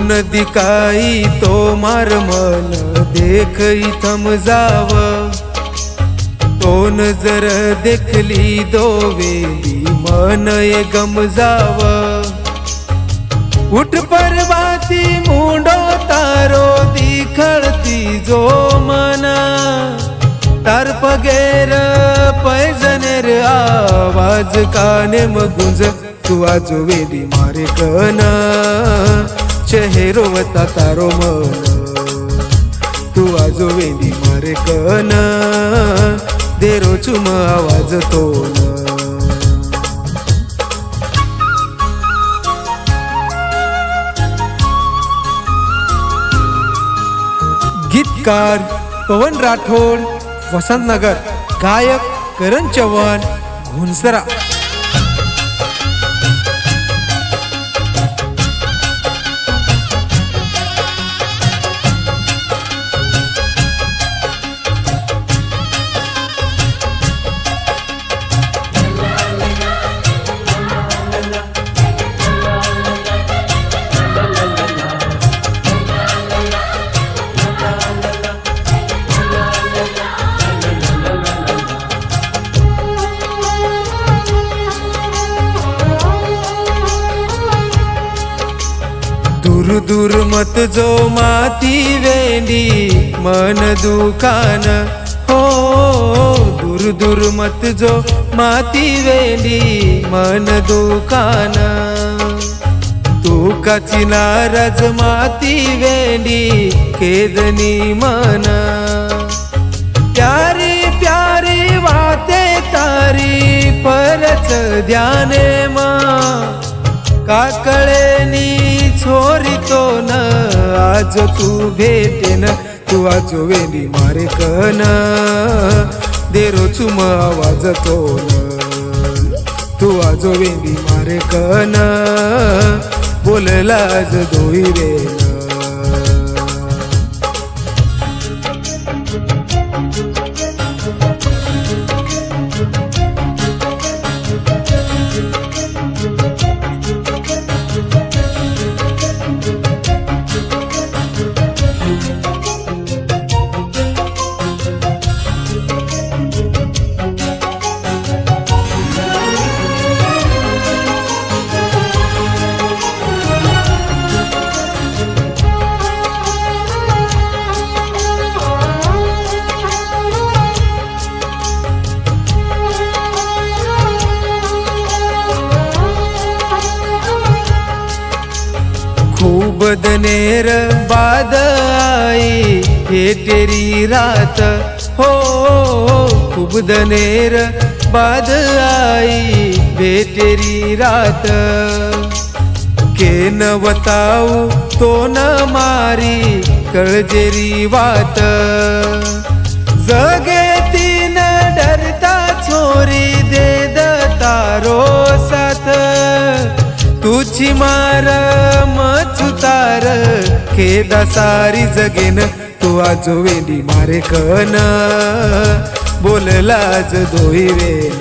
न दिकाई तो मार मन देखई थम जाव, तो नजर देखली दोवेली मन ये गम जाव। उठ परवाती मुंडो तारो दिखळती जो मना, तार पगेर पैजनेर आवाज काने मगुंज, तू आजो वेली मारे कन चेहरो वता तारो मन, तू आजो वेली मारे कन देरो चुम आवाज तोन। गीतकार पवन राठोड वसंतनगर, गायक करण चव्हाण घुनसरा। दूर दूर मत जो माती वेंडी मन दुकान, हो दूर दूर मत जो माती वेंडी मन दुकान। तू काची नाराज माती वेंडी केदनी मन, प्यारी प्यारी वाते तारी परच ध्याने मा, काकळेनी छोरी तो न आज तू भेटेन, तू आजो वेली मारे कन देरो चुम आवाज तोन, तू आजो वेली मारे कन बोलला आज दोई वेन। खूब दनेर बाद आई ये तेरी रात, हो खूब दनेर बाद आई ये तेरी रात। के न बताऊ तो न मारी कळजेरी वात, जगे तीन डरता छोरी दे तारो साथ। तुझी मार मचुतार खेदा सारी जगेन, तू आजो वेली मारे कन बोलला आज दोई वेन,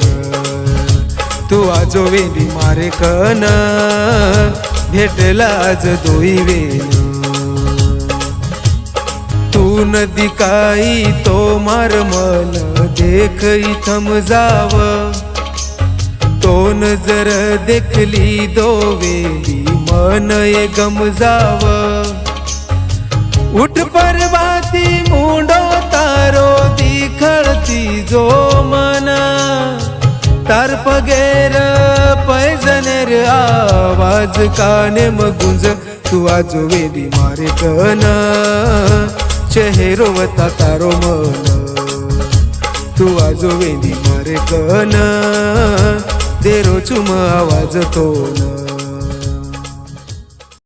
तू आजो वेली मारे कन भेटला आज दोई वेन। तू न दिकाई तो मार मन देखई थम जाव, तो नजर देखली दोवेली मन ये गम जाव। उठ परवाती मुंडो तारो दिखळती जो मना, तार पगेर पैजनेर आवाज काने मगुंज, तू आजो वेली मारे कन चेहरो वता तारो मन, तू आजो वेली मारे कन देरो चुम आवाज तोन।